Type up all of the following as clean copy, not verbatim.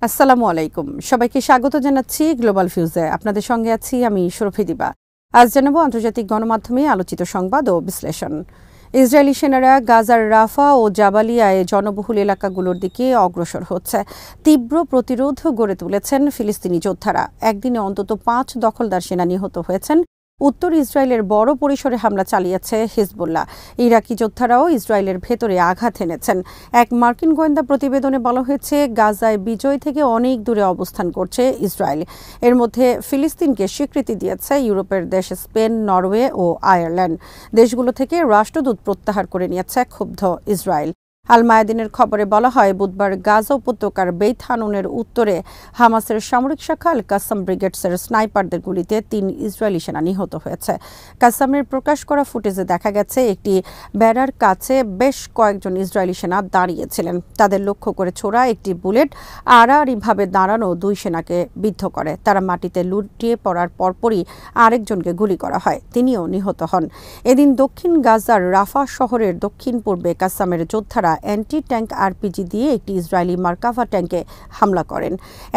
আসসালামু আলাইকুম। সবাইকে স্বাগত জানাচ্ছি গ্লোবাল ভিউজে। আপনাদের সঙ্গে আছি আমি শরফি দিবা। আজ জানাবো আন্তর্জাতিক গণমাধ্যমে আলোচিত সংবাদ ও বিশ্লেষণ। ইসরায়েলি সেনারা গাজার রাফা ও জাবালিয়ায় জনবহুল এলাকাগুলোর দিকে অগ্রসর হচ্ছে। তীব্র প্রতিরোধ গড়ে তুলেছেন ফিলিস্তিনি যোদ্ধারা। একদিনে অন্তত ৫ দখলদার সেনা নিহত হয়েছেন। উত্তর ইসরায়েলের বড় পরিসরে হামলা চালিয়েছে হিজবুল্লাহ। ইরাকি যোদ্ধারাও ইসরায়েলের ভেতরে আঘাত এনেছেন। এক মার্কিন গোয়েন্দা প্রতিবেদনে বলা হয়েছে, গাজায় বিজয় থেকে অনেক দূরে অবস্থান করছে ইসরায়েল। এর মধ্যে ফিলিস্তিনকে স্বীকৃতি দিয়েছে ইউরোপের দেশ স্পেন, নরওয়ে ও আয়ারল্যান্ড। দেশগুলো থেকে রাষ্ট্রদূত প্রত্যাহার করে নিয়েছে ক্ষুব্ধ ইসরায়েল। আল মায়াদিনের খবরে বলা হয়, বুধবার গাজা উপত্যকার বেইত হানুনের উত্তরে হামাসের সামরিক শাখা আল কাসাম ব্রিগেডসের স্নাইপারদের গুলিতে ৩ ইসরায়েলি সেনা নিহত হয়েছে। কাসামের প্রকাশ করা ফুটেজে দেখা গেছে, একটি বেড়ার কাছে বেশ কয়েকজন ইসরায়েলি সেনা দাঁড়িয়েছিলেন। তাদের লক্ষ্য করে ছোড়া একটি বুলেট আড়াআড়িভাবে দাঁড়ানো ২ সেনাকে বিদ্ধ করে। তারা মাটিতে লুটিয়ে পড়ার পরপরই আরেকজনকে গুলি করা হয়, তিনিও নিহত হন। এদিন দক্ষিণ গাজার রাফা শহরের দক্ষিণ পূর্বে কাসামের যোদ্ধারা অ্যান্টি ট্যাঙ্ক আরপিজি দিয়ে একটি ইসরায়েলি মার্কাভা ট্যাঙ্কে হামলা করেন।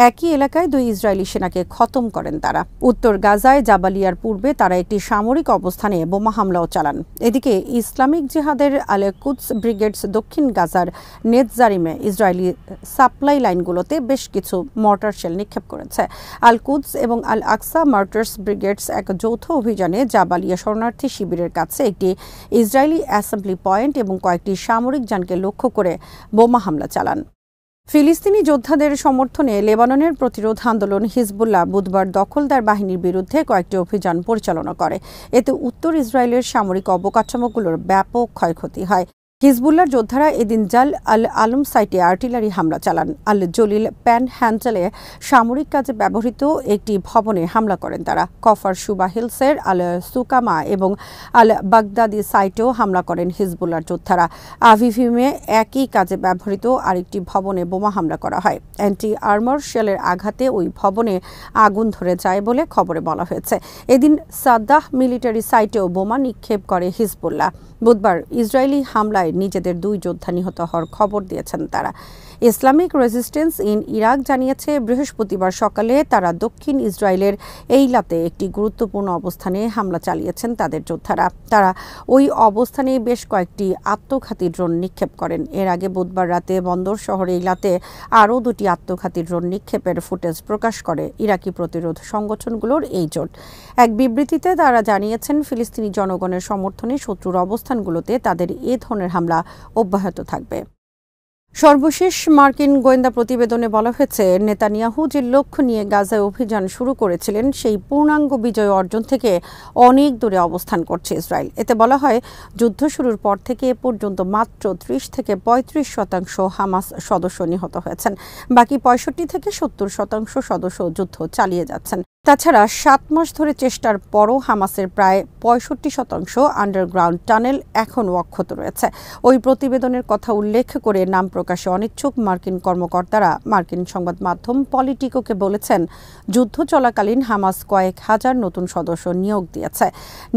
একই এলাকায় ২ ইসরায়েলি সেনাকে খতম করেন তারা। উত্তর গাজায় জাবালিয়ার পূর্বে তারা একটি সামরিক অবস্থানে বোমা হামলাও চালান। এদিকে ইসলামিক জিহাদের আল কুদস ব্রিগেডস দক্ষিণ গাজার নেতজারিমে ইসরায়েলি সাপ্লাই লাইনগুলোতে বেশ কিছু মর্টার শেল নিক্ষেপ করেছে। আল কুদস এবং আল আকসা মার্টার্স ব্রিগেডস এক যৌথ অভিযানে জাবালিয়া শরণার্থী শিবিরের কাছে একটি ইসরায়েলি অ্যাসেম্বলি পয়েন্ট এবং কয়েকটি সামরিক যানকে লক্ষ্য করে বোমা হামলা চালান। ফিলিস্তিনি যোদ্ধাদের সমর্থনে লেবাননের প্রতিরোধ আন্দোলন হিজবুল্লাহ বুধবার দখলদার বাহিনীর বিরুদ্ধে কয়েকটি অভিযান পরিচালনা করে। এতে উত্তর ইসরায়েলের সামরিক অবকাঠামোগুলোর ব্যাপক ক্ষয়ক্ষতি হয়। হিজবুল্লাহর যোদ্ধারা এদিন জাল আল আলম সাইটে আর্টিলারি হামলা চালান। আল জলিল প্যান হ্যান্ডেলে সামরিক কাজে ব্যবহৃত একটি ভবনে হামলা করেন তারা। কফার সুবা হিলসের আল সুকামা এবং আল বাগদাদি সাইটেও হামলা করেন হিজবুল্লাহর যোদ্ধারা। আভিভিমে একই কাজে ব্যবহৃত আরেকটি ভবনে বোমা হামলা করা হয়। অ্যান্টি আর্মার শেলের আঘাতে ওই ভবনে আগুন ধরে যায় বলে খবরে বলা হয়েছে। এদিন সাদ্দাহ মিলিটারি সাইটেও বোমা নিক্ষেপ করে হিজবুল্লাহ। বুধবার ইসরায়েলি হামলায় নিজেদের 2 যোদ্ধা নিহত হওয়ার খবর দিয়েছেন তারা। ইসলামিক রেজিস্ট্যান্স ইন ইরাক জানিয়েছে, বৃহস্পতিবার সকালে তারা দক্ষিণ ইসরায়েলের এইলাতে একটি গুরুত্বপূর্ণ অবস্থানে হামলা চালিয়েছেন তাদের যোদ্ধারা। তারা ওই অবস্থানে বেশ কয়েকটি আত্মঘাতী ড্রোন নিক্ষেপ করেন। এর আগে বুধবার রাতে বন্দর শহর এইলাতে আরও 2টি আত্মঘাতী ড্রোন নিক্ষেপের ফুটেজ প্রকাশ করে ইরাকি প্রতিরোধ সংগঠনগুলোর এই জোট। এক বিবৃতিতে তারা জানিয়েছেন, ফিলিস্তিনি জনগণের সমর্থনে শত্রুর অবস্থানগুলোতে তাদের এ ধরনের হামলা অব্যাহত থাকবে। সর্বশেষ মার্কিন গোয়েন্দা প্রতিবেদনে বলা হয়েছে, নেতানিয়াহু যে লক্ষ্য নিয়ে গাজায় অভিযান শুরু করেছিলেন সেই পূর্ণাঙ্গ বিজয় অর্জন থেকে অনেক দূরে অবস্থান করছে ইসরায়েল। এতে বলা হয়, যুদ্ধ শুরুর পর থেকে এ পর্যন্ত মাত্র 30 থেকে 35% হামাস সদস্য নিহত হয়েছেন। বাকি 65 থেকে 70% সদস্য যুদ্ধ চালিয়ে যাচ্ছেন। তাছাড়া 7 মাস ধরে চেষ্টার পরও হামাসের প্রায় 65% আন্ডারগ্রাউন্ড টানেল এখনও অক্ষত রয়েছে। ওই প্রতিবেদনের কথা উল্লেখ করে নাম প্রকাশে অনিচ্ছুক মার্কিন কর্মকর্তারা মার্কিন সংবাদ মাধ্যম পলিটিকোকে বলেছেন, যুদ্ধ চলাকালীন হামাস কয়েক হাজার নতুন সদস্য নিয়োগ দিয়েছে।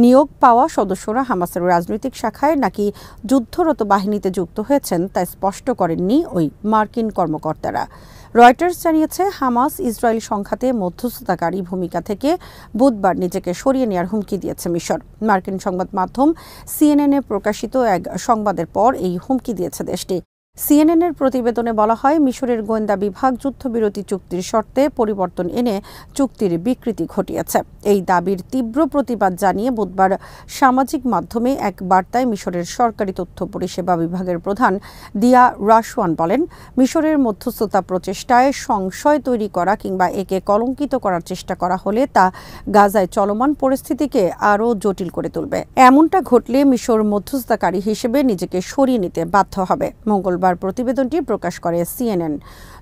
নিয়োগ পাওয়া সদস্যরা হামাসের রাজনৈতিক শাখায় নাকি যুদ্ধরত বাহিনীতে যুক্ত হয়েছেন তা স্পষ্ট করেননি ওই মার্কিন কর্মকর্তারা। রয়টার্স জানিয়েছে, হামাস ইসরায়েল সংঘাতে মধ্যস্থতাকারী ভূমিকা থেকে বুধবার নিজেকে সরিয়ে নেওয়ার হুমকি দিয়েছে মিশর। মার্কিন সংবাদ মাধ্যম সিএনএনে প্রকাশিত এক সংবাদের পর এই হুমকি দিয়েছে দেশটি। সিএনএনের প্রতিবেদনে বলা হয়, মিশরের গোয়েন্দা বিভাগ যুদ্ধবিরতি চুক্তির শর্তে পরিবর্তন এনে চুক্তির বিকৃতি ঘটিয়েছে। এই দাবির তীব্র প্রতিবাদ জানিয়ে বুধবার সামাজিক মাধ্যমে এক বার্তায় মিশরের সরকারি তথ্য পরিষেবা বিভাগের প্রধান দিয়া রাশওয়ান বলেন, মিশরের মধ্যস্থতা প্রচেষ্টায় সংশয় তৈরি করা কিংবা একে কলঙ্কিত করার চেষ্টা করা হলে তা গাজায় চলমান পরিস্থিতিকে আরও জটিল করে তুলবে। এমনটা ঘটলে মিশর মধ্যস্থতাকারী হিসেবে নিজেকে সরিয়ে নিতে বাধ্য হবে। মঙ্গলবার প্রতিবেদনটি প্রকাশ করে সিএনএন।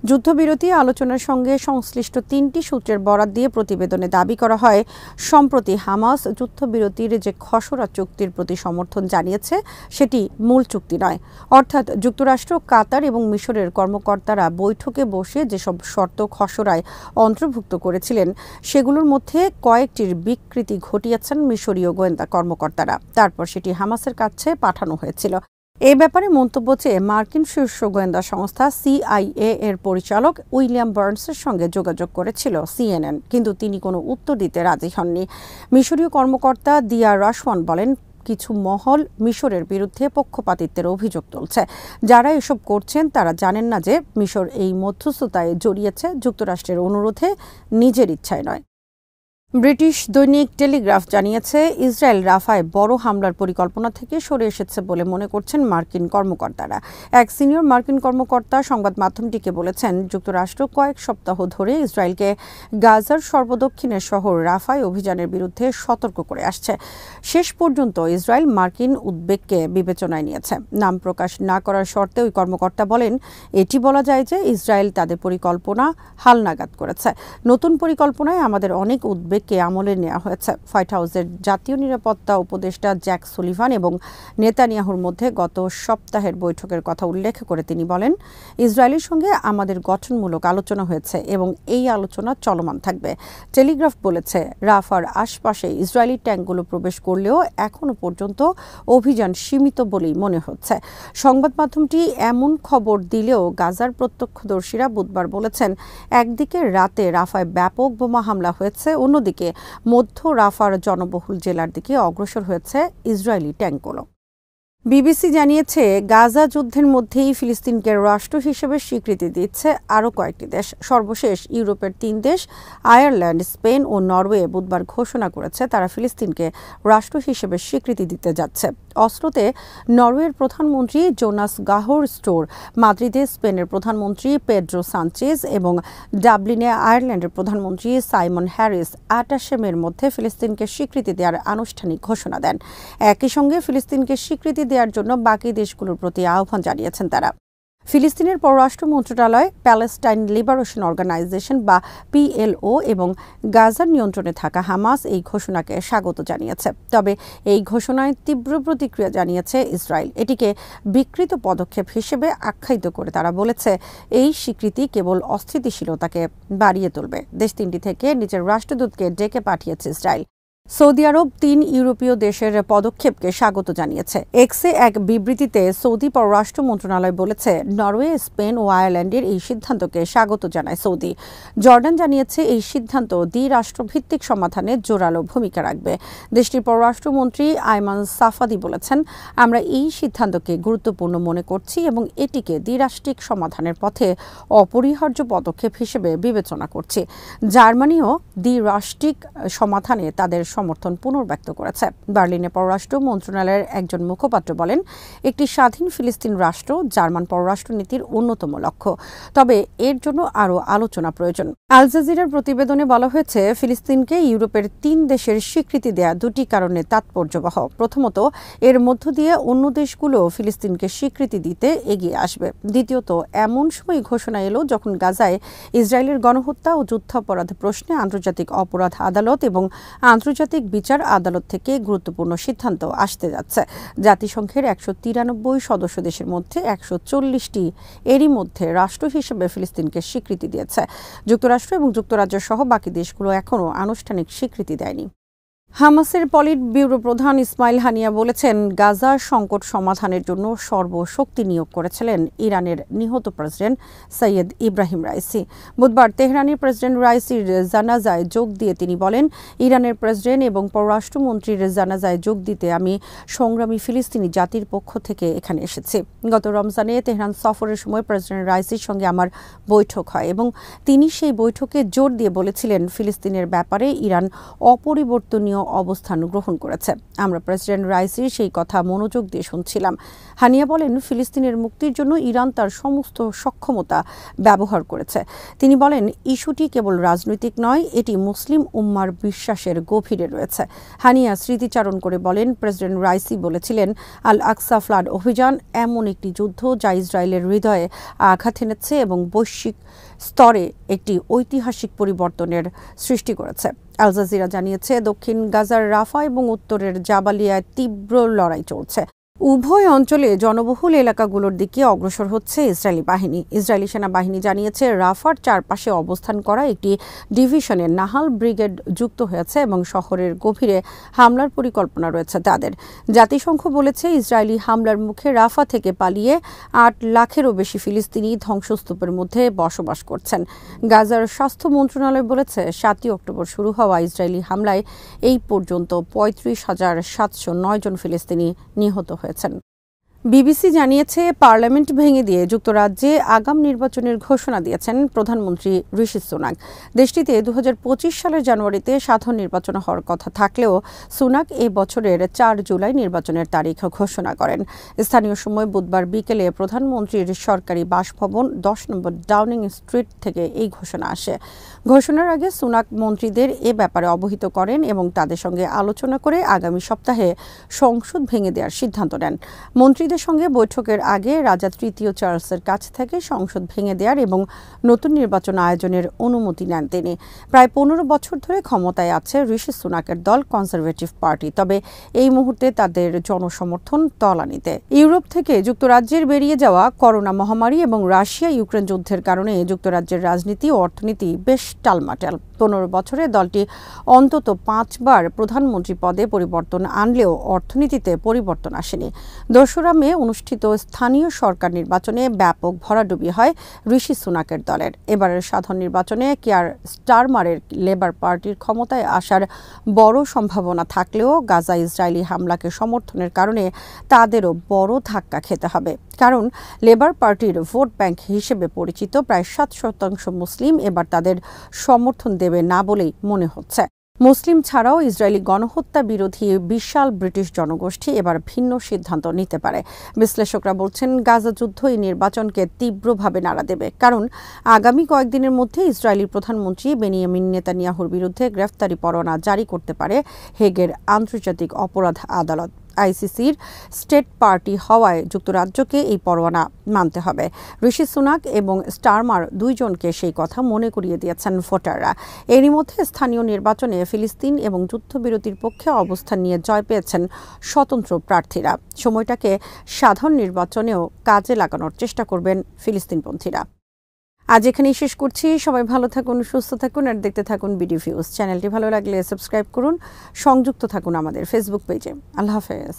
যুদ্ধবিরতি আলোচনার সঙ্গে সংশ্লিষ্ট 3টি সূত্রের বরাত দিয়ে প্রতিবেদনে দাবি করা হয়, সম্প্রতি হামাস যুদ্ধবিরতির যে খসড়া চুক্তির প্রতি সমর্থন জানিয়েছে সেটি মূল চুক্তি নয়। অর্থাৎ যুক্তরাষ্ট্র, কাতার এবং মিশরের কর্মকর্তারা বৈঠকে বসে যেসব শর্ত খসড়ায় অন্তর্ভুক্ত করেছিলেন সেগুলোর মধ্যে কয়েকটির বিকৃতি ঘটিয়েছেন মিশরীয় গোয়েন্দা কর্মকর্তারা। তারপর সেটি হামাসের কাছে পাঠানো হয়েছিল। এ ব্যাপারে মন্তব্য চেয়ে মার্কিন শীর্ষ গোয়েন্দা সংস্থা CIA এর পরিচালক উইলিয়াম বার্নসের সঙ্গে যোগাযোগ করেছিল CNN, কিন্তু তিনি কোনো উত্তর দিতে রাজি হননি। মিশরীয় কর্মকর্তা দিয়া রাশওয়ান বলেন, কিছু মহল মিশরের বিরুদ্ধে পক্ষপাতিত্বের অভিযোগ তুলছে। যারা এসব করছেন তারা জানেন না যে মিশর এই মধ্যস্থতায় জড়িয়েছে যুক্তরাষ্ট্রের অনুরোধে, নিজের ইচ্ছায় নয়। ব্রিটিশ দৈনিক টেলিগ্রাফ জানিয়েছে, ইসরায়েল রাফায় বড় হামলার পরিকল্পনা থেকে সরে এসেছে বলে মনে করছেন মার্কিন কর্মকর্তারা। এক সিনিয়র মার্কিন কর্মকর্তা সংবাদ মাধ্যমটিকে বলেছেন, যুক্তরাষ্ট্র কয়েক সপ্তাহ ধরে ইসরায়েলকে গাজার সর্বদক্ষিণের শহর রাফায় অভিযানের বিরুদ্ধে সতর্ক করে আসছে। শেষ পর্যন্ত ইসরায়েল মার্কিন উদ্বেগকে বিবেচনায় নিয়েছে। নাম প্রকাশ না করার শর্তে ওই কর্মকর্তা বলেন, এটি বলা যায় যে ইসরায়েল তাদের পরিকল্পনা হালনাগাদ করেছে। নতুন পরিকল্পনায় আমাদের অনেক উদ্বেগ আমলে নেওয়া হয়েছে। হোয়াইট হাউসের জাতীয় নিরাপত্তা উপদেষ্টা জ্যাক সুলিভান এবং নেতানিয়াহুর মধ্যে গত সপ্তাহের বৈঠকের কথা উল্লেখ করে তিনি বলেন, ইসরায়েলের সঙ্গে আমাদের গঠনমূলক আলোচনা হয়েছে এবং এই আলোচনা চলমান থাকবে। টেলিগ্রাফ বলেছে, রাফার আশপাশে ইসরায়েলি ট্যাঙ্কগুলো প্রবেশ করলেও এখনও পর্যন্ত অভিযান সীমিত বলেই মনে হচ্ছে। সংবাদ মাধ্যমটি এমন খবর দিলেও গাজার প্রত্যক্ষদর্শীরা বুধবার বলেছেন, একদিকে রাতে রাফায় ব্যাপক বোমা হামলা হয়েছে, অন্যদিকে মধ্য রাফার জনবহুল জেলার দিকে অগ্রসর হয়েছে ইসরায়েলি ট্যাঙ্কগুলো। বিবিসি জানিয়েছে, গাজা যুদ্ধের মধ্যেই ফিলিস্তিনকে রাষ্ট্র হিসেবে স্বীকৃতি দিচ্ছে আরও কয়েকটি দেশ। সর্বশেষ ইউরোপের 3 দেশ আয়ারল্যান্ড, স্পেন ও নরওয়ে বুধবার ঘোষণা করেছে তারা ফিলিস্তিনকে রাষ্ট্র হিসেবে স্বীকৃতি দিতে যাচ্ছে। অস্লোতে নরওয়ের প্রধানমন্ত্রী জোনাস গাহর স্টোর, মাদ্রিদে স্পেনের প্রধানমন্ত্রী পেড্রো সানচেজ এবং ডাবলিনে আয়ারল্যান্ডের প্রধানমন্ত্রী সাইমন হ্যারিস 28 মের মধ্যে ফিলিস্তিনকে স্বীকৃতি দেওয়ার আনুষ্ঠানিক ঘোষণা দেন। একই সঙ্গে ফিলিস্তিনকে স্বীকৃতি দেওয়ার জন্য বাকি দেশগুলোর প্রতি আহ্বান জানিয়েছেন তারা। ফিলিস্তিনের পররাষ্ট্র মন্ত্রণালয় প্যালেস্টাইন লিবারেশন অর্গানাইজেশন বা PLO এবং গাজার নিয়ন্ত্রণে থাকা হামাস এই ঘোষণাকে স্বাগত জানিয়েছে। তবে এই ঘোষণায় তীব্র প্রতিক্রিয়া জানিয়েছে ইসরায়েল। এটিকে বিকৃত পদক্ষেপ হিসেবে আখ্যায়িত করে তারা বলেছে, এই স্বীকৃতি কেবল অস্থিতিশীলতাকে বাড়িয়ে তুলবে। দেশ তিনটি থেকে নিজের রাষ্ট্রদূতকে ডেকে পাঠিয়েছে ইসরায়েল। সৌদি আরব 3 ইউরোপীয় দেশের পদক্ষেপকে স্বাগত জানিয়েছে। এক্সে এক বিবৃতিতে সৌদি পররাষ্ট্র মন্ত্রণালয় বলেছে, নরওয়ে, স্পেন ও আয়ারল্যান্ডের এই সিদ্ধান্তকে স্বাগত জানায় সৌদি। জর্ডান জানিয়েছে, এই সিদ্ধান্ত দ্বিরাষ্ট্রভিত্তিক সমাধানে জোরালো ভূমিকা রাখবে। দেশটির পররাষ্ট্রমন্ত্রী আয়মান সাফাদি বলেছেন, আমরা এই সিদ্ধান্তকে গুরুত্বপূর্ণ মনে করছি এবং এটিকে দ্বিরাষ্ট্রিক সমাধানের পথে অপরিহার্য পদক্ষেপ হিসেবে বিবেচনা করছি। জার্মানিও দ্বিরাষ্ট্রিক সমাধানে তাদের সমর্থন পুনর্ব্যক্ত করেছে। বার্লিনে পররাষ্ট্র মন্ত্রণালয়ের একজন মুখপাত্র বলেন, একটি স্বাধীন ফিলিস্তিন রাষ্ট্র জার্মান পররাষ্ট্র নীতির অন্যতম লক্ষ্য, তবে এর জন্য আরও আলোচনা প্রয়োজন। আল জাজিরার প্রতিবেদনে বলা হয়েছে, ফিলিস্তিনকে ইউরোপের 3 দেশের স্বীকৃতি দেয়া 2টি কারণে তাৎপর্যবহ। প্রথমত, এর মধ্য দিয়ে অন্য দেশগুলো ফিলিস্তিনকে স্বীকৃতি দিতে এগিয়ে আসবে। দ্বিতীয়ত, এমন সময় ঘোষণা এলো যখন গাজায় ইসরায়েলের গণহত্যা ও যুদ্ধাপরাধ প্রশ্নে আন্তর্জাতিক অপরাধ আদালত এবং আন্তর্জাতিক বিচার আদালত থেকে গুরুত্বপূর্ণ সিদ্ধান্ত আসতে যাচ্ছে। জাতিসংঘের 193 সদস্য দেশের মধ্যে 140টি এরই মধ্যে রাষ্ট্র হিসেবে ফিলিস্তিনকে স্বীকৃতি দিয়েছে। যুক্তরাষ্ট্র এবং যুক্তরাজ্য সহ বাকি দেশগুলো এখনও আনুষ্ঠানিক স্বীকৃতি দেয়নি। হামাসের পলিট ব্যুরো প্রধান ইসমাইল হানিয়া বলেছেন, গাজার সংকট সমাধানের জন্য সর্বশক্তি নিয়োগ করেছিলেন ইরানের নিহত প্রেসিডেন্ট সৈয়দ ইব্রাহিম রাইসি। বুধবার তেহরানের প্রেসিডেন্ট রাইসির জানাজায় যোগ দিয়ে তিনি বলেন, ইরানের প্রেসিডেন্ট এবং পররাষ্ট্রমন্ত্রীর জানাজায় যোগ দিতে আমি সংগ্রামী ফিলিস্তিনি জাতির পক্ষ থেকে এখানে এসেছি। গত রমজানে তেহরান সফরের সময় প্রেসিডেন্ট রাইসির সঙ্গে আমার বৈঠক হয় এবং তিনি সেই বৈঠকে জোর দিয়ে বলেছিলেন, ফিলিস্তিনের ব্যাপারে ইরান অপরিবর্তনীয় অবস্থান গ্রহণ করেছে। আমরা প্রেসিডেন্ট রাইসির সেই কথা মনোযোগ দিয়ে শুনছিলাম। হানিয়া বলেন, ফিলিস্তিনের মুক্তির জন্য ইরান তার সমস্ত সক্ষমতা ব্যবহার করেছে। তিনি বলেন, ইস্যুটি কেবল রাজনৈতিক নয়, এটি মুসলিম উম্মার বিশ্বাসের গভীরে রয়েছে। হানিয়া স্মৃতিচারণ করে বলেন, প্রেসিডেন্ট রাইসি বলেছিলেন, আল আকসা ফ্লাড অভিযান এমন একটি যুদ্ধ যা ইসরায়েলের হৃদয়ে আঘাত এনেছে এবং বৈশ্বিক স্তরে একটি ঐতিহাসিক পরিবর্তনের সৃষ্টি করেছে। আল জাজিরা জানিয়েছে, দক্ষিণ গাজার রাফা এবং উত্তরের জাবালিয়ায় তীব্র লড়াই চলছে। উভয় অঞ্চলে জনবহুল এলাকাগুলোর দিকে অগ্রসর হচ্ছে ইসরায়েলি বাহিনী। ইসরায়েলি সেনাবাহিনী জানিয়েছে রাফার চারপাশে অবস্থান করা একটি ডিভিশনে নাহাল ব্রিগেড যুক্ত হয়েছে এবং শহরের গভীরে হামলার পরিকল্পনা রয়েছে তাদের। জাতিসংঘ বলেছে ইসরায়েলি হামলার মুখে রাফা থেকে পালিয়ে ৮ লাখেরও বেশি ফিলিস্তিনি ধ্বংসস্তূপের মধ্যে বসবাস করছেন। গাজার স্বাস্থ্য মন্ত্রণালয় বলেছে ৭ই অক্টোবর শুরু হওয়া ইসরায়েলি হামলায় এই পর্যন্ত ৩৫,৭০৯ জন ফিলিস্তিনি নিহত হয়েছেন। বিবিসি জানিয়েছে পার্লামেন্ট ভেঙে দিয়ে যুক্তরাজ্যে আগাম নির্বাচনের ঘোষণা দিয়েছেন প্রধানমন্ত্রী ঋষি সুনাক। দেশটিতে ২০২৫ সালের জানুয়ারিতে সাধারণ নির্বাচন হওয়ার কথা থাকলেও সুনাক এই বছরের ৪ জুলাই নির্বাচনের তারিখ ঘোষণা করেন। স্থানীয় সময় বুধবার বিকেলে প্রধানমন্ত্রীর সরকারি বাসভবন ১০ নম্বর ডাউনিং স্ট্রিট থেকে এই ঘোষণা আসে। ঘোষণার আগে সুনাক মন্ত্রীদের এ ব্যাপারে অবহিত করেন এবং তাদের সঙ্গে আলোচনা করে আগামী সপ্তাহে সংসদ ভেঙে দেওয়ার সিদ্ধান্ত নেন। মন্ত্রীদের সঙ্গে বৈঠকের আগে রাজা তৃতীয় চার্লসের কাছ থেকে সংসদ ভেঙে দেওয়ার এবং নতুন নির্বাচন আয়োজনের অনুমতি নেন তিনি। প্রায় ১৫ বছর ধরে ক্ষমতায় আছে ঋষি সুনাকের দল কনজারভেটিভ পার্টি, তবে এই মুহূর্তে তাদের জনসমর্থন তলানিতে। ইউরোপ থেকে যুক্তরাজ্যের বেরিয়ে যাওয়া করোনা মহামারী এবং রাশিয়া ইউক্রেন যুদ্ধের কারণে যুক্তরাজ্যের রাজনীতি ও অর্থনীতি বেশ টালমাটাল। ১৫ বছরে দলটি অন্তত ৫ বার প্রধানমন্ত্রী পদে পরিবর্তন আনলেও অর্থনীতিতে পরিবর্তন আসেনি। ২রা মে অনুষ্ঠিত স্থানীয় সরকার নির্বাচনে ব্যাপক ভরাডুবি হয় ঋষি সুনাকের দলের। এবারের সাধারণ নির্বাচনে কিয়ার স্টারমারের লেবার পার্টির ক্ষমতায় আসার বড় সম্ভাবনা থাকলেও গাজা ইসরায়েলি হামলাকে সমর্থনের কারণে তাদেরও বড় ধাক্কা খেতে হবে। কারণ লেবার পার্টির ভোট ব্যাংক হিসেবে পরিচিত প্রায় ৭% মুসলিম এবার তাদের সমর্থন দেবে না বলেই মনে হচ্ছে। মুসলিম ছাড়াও ইসরায়েলি গণহত্যা বিরোধী বিশাল ব্রিটিশ জনগোষ্ঠী এবার ভিন্ন সিদ্ধান্ত নিতে পারে। বিশ্লেষকরা বলছেন গাজা যুদ্ধ এই নির্বাচনকে তীব্রভাবে নাড়া দেবে, কারণ আগামী কয়েকদিনের মধ্যে ইসরায়েলি প্রধানমন্ত্রী বেনিয়ামিন নেতানিয়াহুর বিরুদ্ধে গ্রেফতারি পরোয়ানা জারি করতে পারে হেগের আন্তর্জাতিক অপরাধ আদালত। আইসিসির স্টেট পার্টি হওয়ায় যুক্তরাজ্যকে এই পরোয়ানা মানতে হবে। ঋষি সুনাক এবং স্টারমার দুইজনকে সেই কথা মনে করিয়ে দিয়েছেন ভোটাররা। এরই মধ্যে স্থানীয় নির্বাচনে ফিলিস্তিন এবং যুদ্ধবিরতির পক্ষে অবস্থান নিয়ে জয় পেয়েছেন স্বতন্ত্র প্রার্থীরা। সময়টাকে সাধারণ নির্বাচনেও কাজে লাগানোর চেষ্টা করবেন ফিলিস্তিনপন্থীরা। আজ এখানেই শেষ করছি। সবাই ভালো থাকুন, সুস্থ থাকুন আর দেখতে থাকুন বিডি ভিউজ। চ্যানেলটি ভালো লাগলে সাবস্ক্রাইব করুন, সংযুক্ত থাকুন আমাদের ফেসবুক পেজে। আল্লাহ হাফেজ।